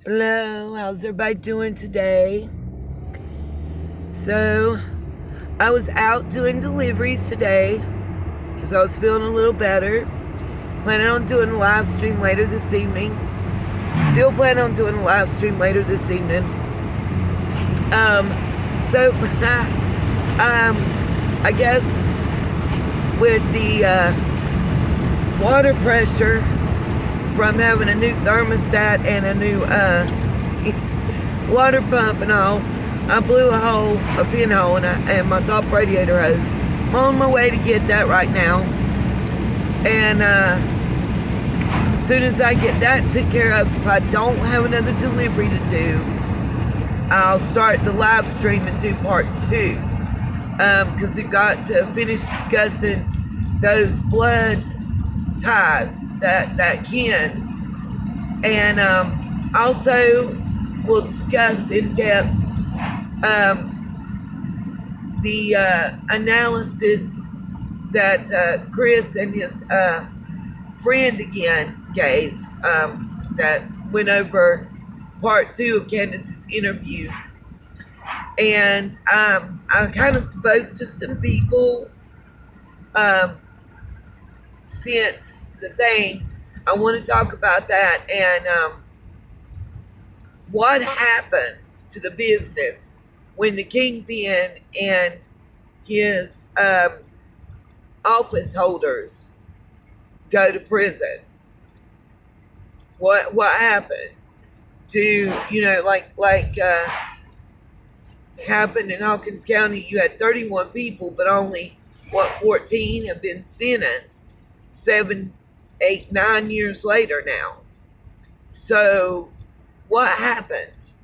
Hello, how's everybody doing today? So, I was out doing deliveries today because I was feeling a little better. Planning on doing a live stream later this evening. Still planning on doing a live stream later this evening. So, I guess with the water pressure from having a new thermostat and a new water pump and all, I blew a pinhole in my top radiator hose. I'm on my way to get that right now. And as soon as I get that took care of, if I don't have another delivery to do, I'll start the live stream and do part 2. Because we've got to finish discussing those blood ties that can. And also we'll discuss in depth the analysis that Chris and his friend again gave, that went over part 2 of Candace's interview. And I kind of spoke to some people since the thing. I want to talk about that and what happens to the business when the Kingpin and his office holders go to prison. What happens? Do like happened in Hawkins County? You had 31 people, but only 14 have been sentenced 7, 8, 9 years later now. So what happens?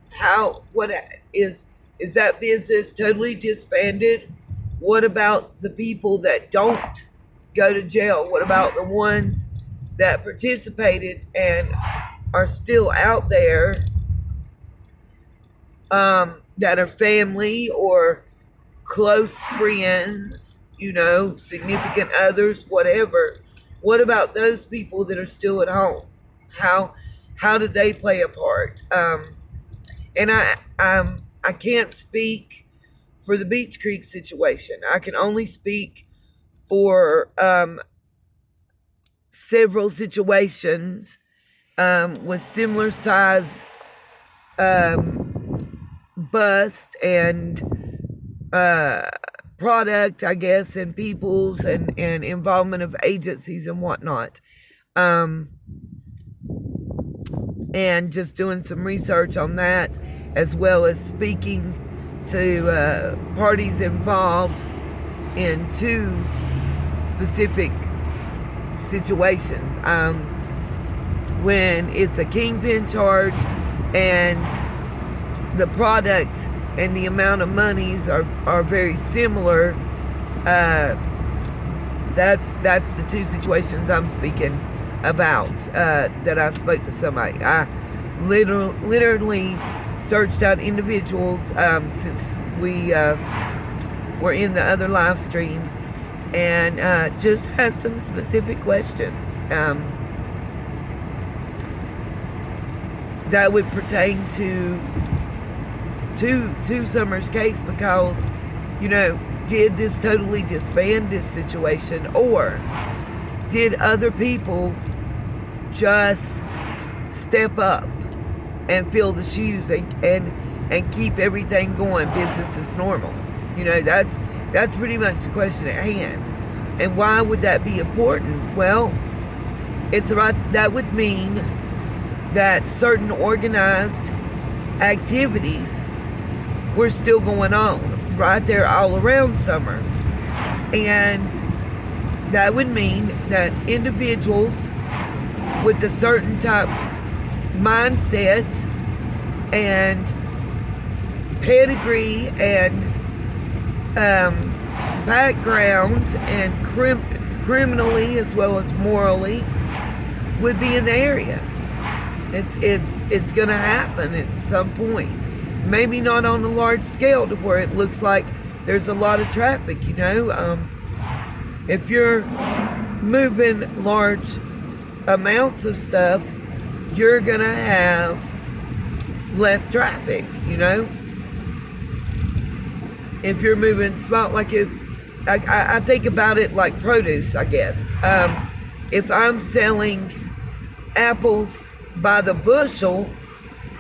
What is that business totally disbanded? What about the people that don't go to jail? What about the ones that participated and are still out there, that are family or close friends, significant others, whatever? What about those people that are still at home? How did they play a part? And I can't speak for the Beach Creek situation. I can only speak for several situations with similar size bust and product, I guess, and peoples and involvement of agencies and whatnot. And just doing some research on that, as well as speaking to parties involved in 2 specific situations. When it's a Kingpin charge and the product and the amount of monies are very similar, that's the 2 situations I'm speaking about, that I spoke to somebody. I literally searched out individuals since we were in the other live stream, and just had some specific questions that would pertain to Summer's case, because did this totally disband this situation, or did other people just step up and fill the shoes and keep everything going, business as normal? That's pretty much the question at hand. And why would that be important? Well, that would mean that certain organized activities were still going on right there all around Summer. And that would mean that individuals with a certain type mindset and pedigree and background, and criminally as well as morally, would be in the area. It's going to happen at some point. Maybe not on a large scale to where it looks like there's a lot of traffic, If you're moving large amounts of stuff, you're going to have less traffic, If you're moving small, like if I think about it like produce, I guess. If I'm selling apples by the bushel,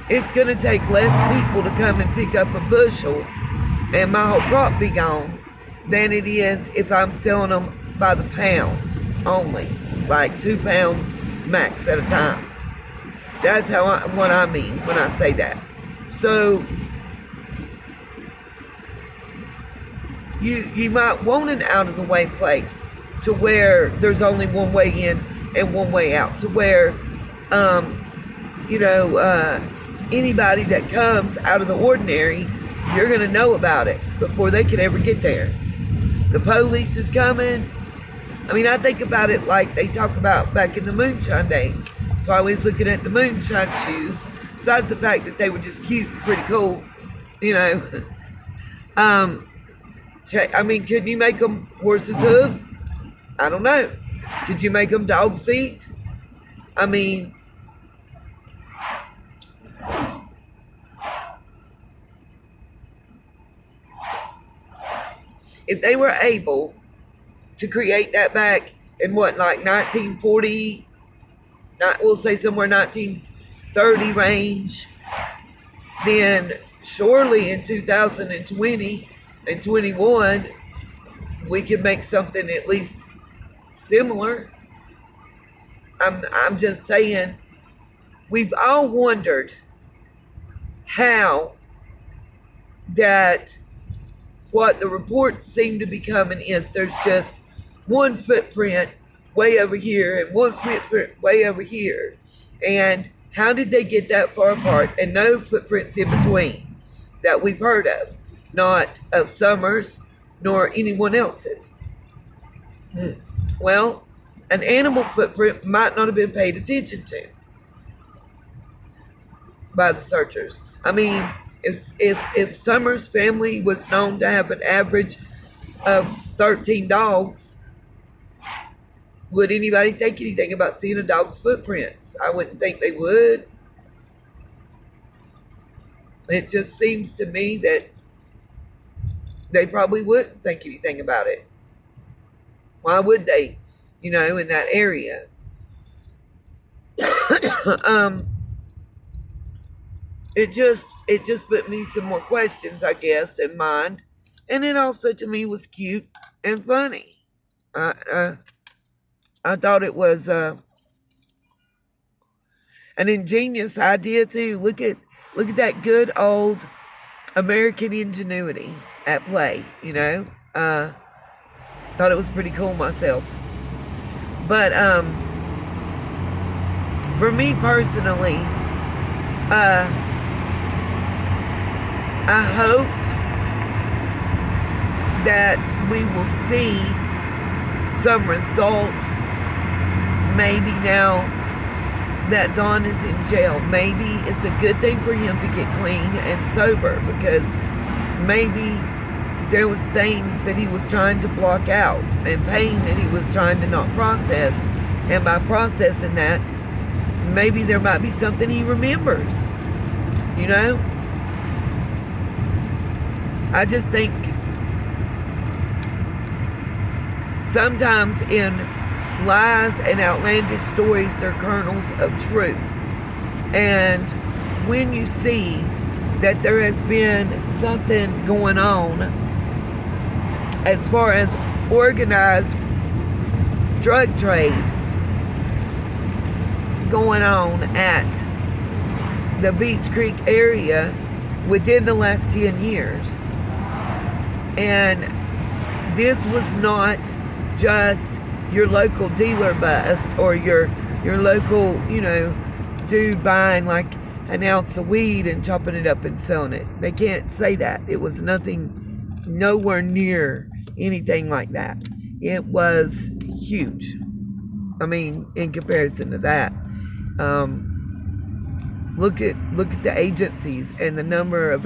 it's going to take less people to come and pick up a bushel and my whole crop be gone than it is if I'm selling them by the pound only, like 2 pounds max at a time. That's what I mean when I say that. So you might want an out of the way place to where there's only one way in and one way out, to where anybody that comes out of the ordinary, you're going to know about it before they can ever get there. The police is coming. I mean, I think about it like they talk about back in the moonshine days. So I was looking at the moonshine shoes, besides the fact that they were just cute and pretty cool, I mean, could you make them horses' hooves? I don't know. Could you make them dog feet? I mean, if they were able to create that back in like 1940, we'll say somewhere 1930 range, then surely in 2020 and 21, we can make something at least similar. I'm just saying, we've all wondered how that what the reports seem to be coming is there's just one footprint way over here and one footprint way over here. And how did they get that far apart and no footprints in between that we've heard of? Not of Summers nor anyone else's. Well, an animal footprint might not have been paid attention to by the searchers. I mean, if Summers' family was known to have an average of 13 dogs, would anybody think anything about seeing a dog's footprints? I wouldn't think they would. It just seems to me that they probably wouldn't think anything about it. Why would they, in that area? It just put me some more questions, I guess, in mind. And it also, to me, was cute and funny. I thought it was an ingenious idea, too. Look at that good old American ingenuity at play, Thought it was pretty cool myself. But for me personally, I hope that we will see some results maybe now that Don is in jail. Maybe it's a good thing for him to get clean and sober, because maybe there was things that he was trying to block out and pain that he was trying to not process. And by processing that, maybe there might be something he remembers, I just think sometimes in lies and outlandish stories, they're kernels of truth. And when you see that there has been something going on as far as organized drug trade going on at the Beach Creek area within the last 10 years. And this was not just your local dealer bust or your local, dude buying like an ounce of weed and chopping it up and selling it. They can't say that. It was nowhere near anything like that. It was huge. I mean, in comparison to that, look at the agencies and the number of